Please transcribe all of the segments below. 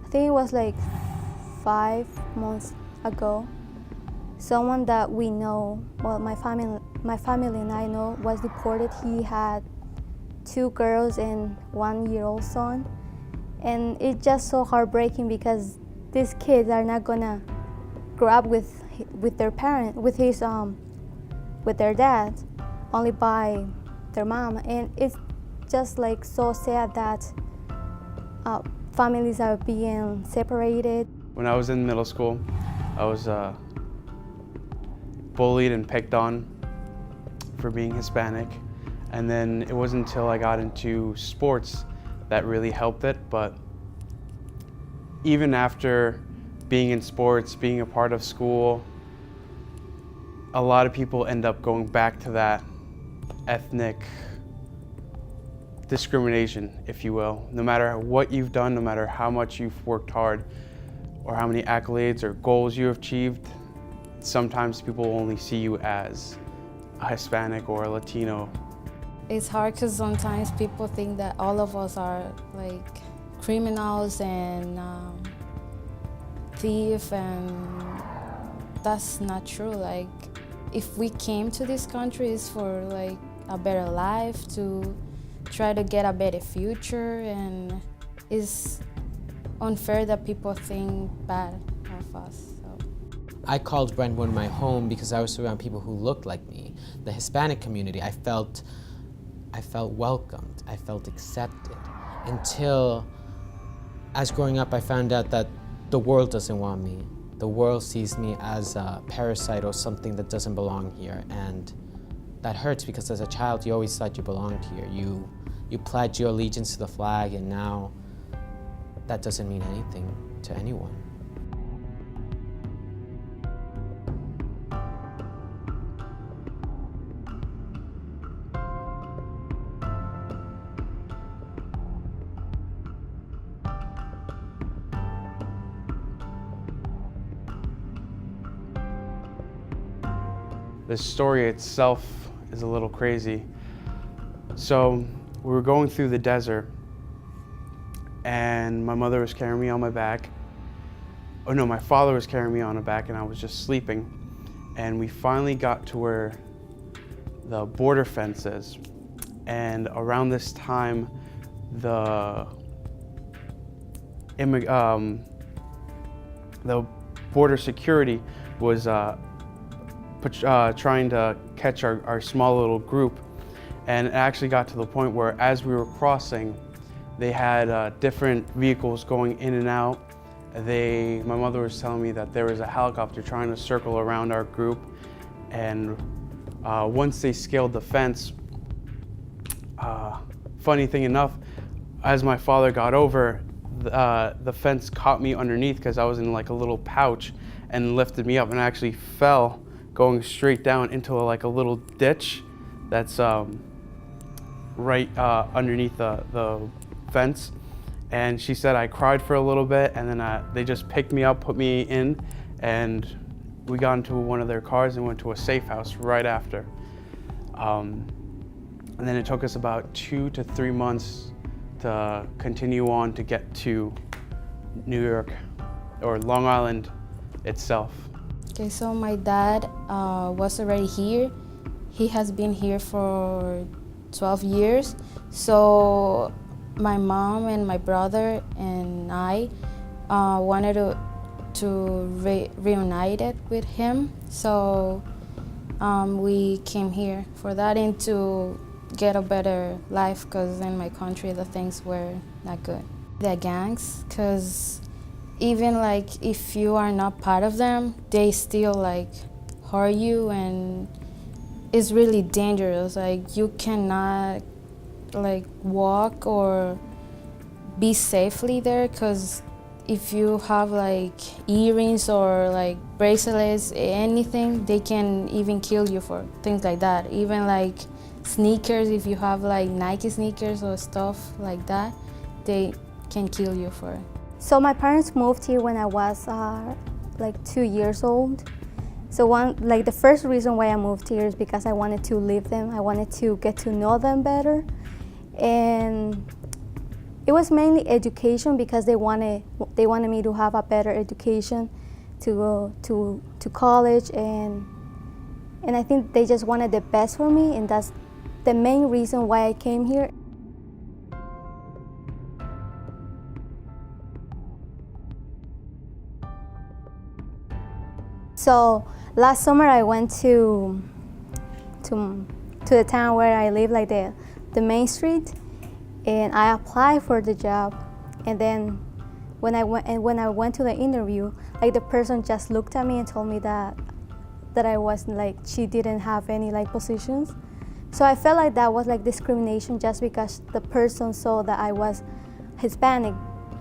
I think it was like 5 months ago. Someone that we know, well, my family and I know, was deported. He had 2 girls and 1-year-old son, and it's just so heartbreaking because these kids are not gonna grow up with their parent, with their dad, only by their mom, and it's just like so sad that families are being separated. When I was in middle school, I was bullied and picked on for being Hispanic, and then it wasn't until I got into sports that really helped it. But even after being in sports, being a part of school, a lot of people end up going back to that ethnic discrimination, if you will. No matter what you've done, no matter how much you've worked hard, or how many accolades or goals you have achieved, sometimes people only see you as a Hispanic or a Latino. It's hard because sometimes people think that all of us are like criminals and thieves, and that's not true. Like, if we came to this country, it's for like a better life, to try to get a better future, and it's unfair that people think bad of us. So. I called Brentwood my home because I was around people who looked like me. The Hispanic community, I felt welcomed, I felt accepted, until as growing up I found out that the world doesn't want me. The world sees me as a parasite or something that doesn't belong here, and that hurts because as a child you always thought you belonged here. You pledged your allegiance to the flag, and now that doesn't mean anything to anyone. The story itself is a little crazy. So we were going through the desert, and my mother was carrying me on my back. Oh no, my father was carrying me on the back, and I was just sleeping. And we finally got to where the border fence is. And around this time, the border security was trying to catch our small little group. And it actually got to the point where as we were crossing, they had different vehicles going in and out. My mother was telling me that there was a helicopter trying to circle around our group. And once they scaled the fence, funny thing enough, as my father got over, the fence caught me underneath because I was in like a little pouch and lifted me up, and I actually fell going straight down into like a little ditch that's right underneath the fence. And she said I cried for a little bit, and then they just picked me up, put me in, and we got into one of their cars and went to a safe house right after. And then it took us about 2 to 3 months to continue on to get to New York, or Long Island itself. Okay, so my dad was already here. He has been here for 12 years. So my mom and my brother and I wanted to reunite it with him. So we came here for that and to get a better life, because in my country the things were not good. The gangs, because even like if you are not part of them, they still like hurt you, and it's really dangerous. Like you cannot like walk or be safely there, because if you have like earrings or like bracelets, anything, they can even kill you for things like that. Even like sneakers, if you have like Nike sneakers or stuff like that, they can kill you for it. So my parents moved here when I was like 2 years old. So the first reason why I moved here is because I wanted to live them. I wanted to get to know them better. And It was mainly education because they wanted me to have a better education, to go to college, and I think they just wanted the best for me, and that's the main reason why I came here. So last summer I went to the town where I live, like the main street, and I applied for the job. And then when I went to the interview, like the person just looked at me and told me that I was like, she didn't have any like positions. So I felt like that was like discrimination just because the person saw that I was Hispanic.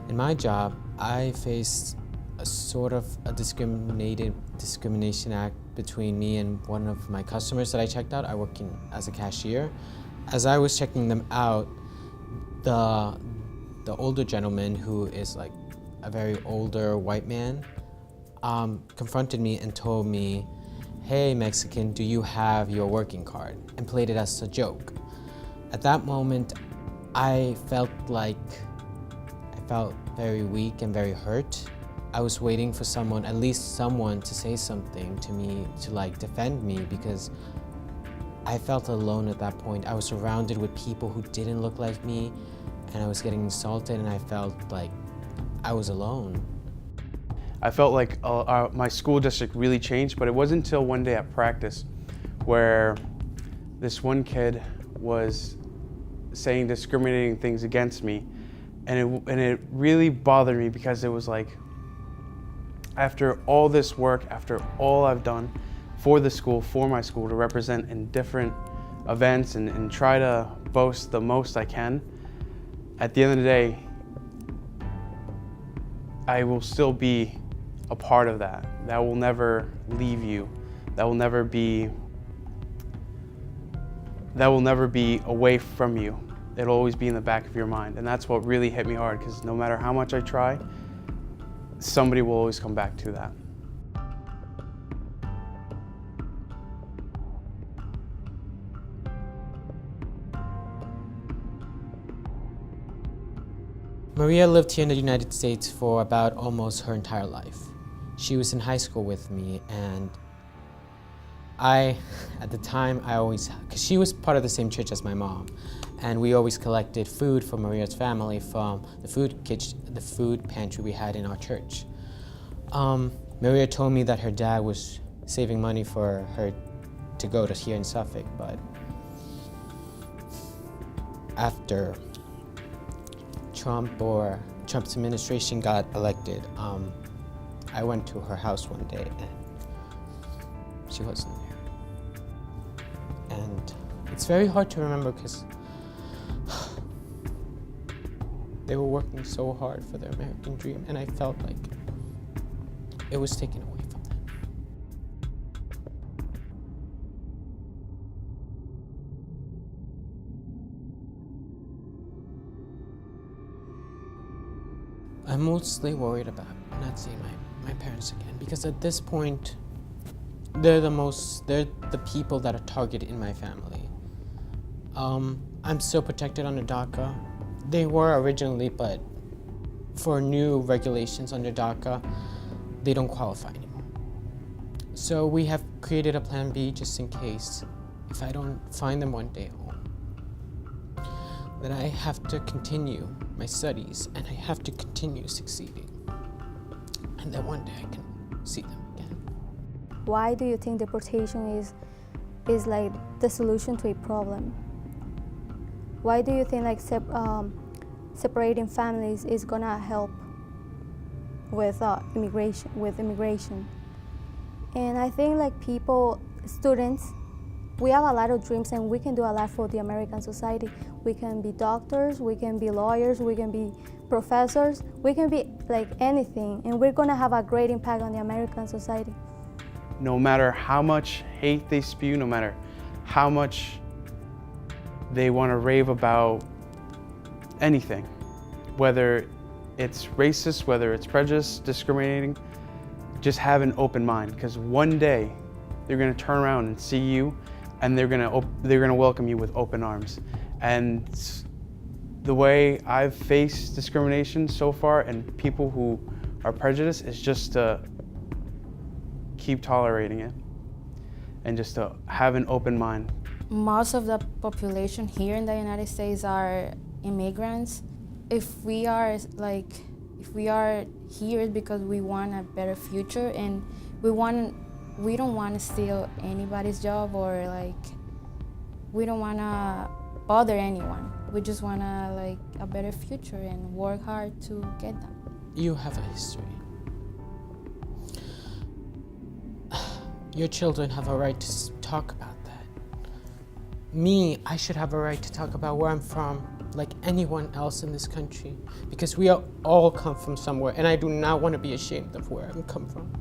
In my job, I faced a sort of a discrimination act between me and one of my customers that I checked out. I work as a cashier. As I was checking them out, the older gentleman, who is like a very older white man, confronted me and told me, "Hey Mexican, do you have your working card?" and played it as a joke. At that moment, I felt very weak and very hurt. I was waiting for someone, at least someone, to say something to me, to like defend me, because I felt alone at that point. I was surrounded with people who didn't look like me, and I was getting insulted, and I felt like I was alone. I felt like my school district really changed, but it wasn't until one day at practice where this one kid was saying discriminating things against me, and it really bothered me, because it was like, after all this work, after all I've done for the school, for my school, to represent in different events and try to boast the most I can, at the end of the day, I will still be a part of that. That will never leave you. That will never be away from you. It'll always be in the back of your mind. And that's what really hit me hard, because no matter how much I try, somebody will always come back to that. Maria lived here in the United States for about almost her entire life. She was in high school with me, and at the time, because she was part of the same church as my mom, and we always collected food for Maria's family from the food pantry we had in our church. Maria told me that her dad was saving money for her to go to here in Suffolk, but after Trump's administration got elected, I went to her house one day and she wasn't there. And it's very hard to remember, because they were working so hard for their American dream, and I felt like it was taken away from them. I'm mostly worried about not seeing my parents again, because at this point, they're the people that are targeted in my family. I'm still protected under DACA. They were originally, but for new regulations under DACA, they don't qualify anymore. So we have created a plan B just in case, if I don't find them one day home, that I have to continue my studies and I have to continue succeeding, and that one day I can see them again. Why do you think deportation is like the solution to a problem? Why do you think like separating families is gonna help with immigration? And I think like students, we have a lot of dreams and we can do a lot for the American society. We can be doctors, we can be lawyers, we can be professors, we can be like anything, and we're gonna have a great impact on the American society. No matter how much hate they spew, no matter how much they want to rave about anything, whether it's racist, whether it's prejudice, discriminating, just have an open mind, because one day they're going to turn around and see you, and they're going to welcome you with open arms. And The way I've faced discrimination so far and people who are prejudiced is just to keep tolerating it and just to have an open mind. Most of the population here in the United States are immigrants. If we are here it's because we want a better future, and we don't want to steal anybody's job, or we don't want to bother anyone. We just want a better future and work hard to get that. You have a history. Your children have a right to talk about that. Me, I should have a right to talk about where I'm from, like anyone else in this country, because we all come from somewhere, and I do not want to be ashamed of where I come from.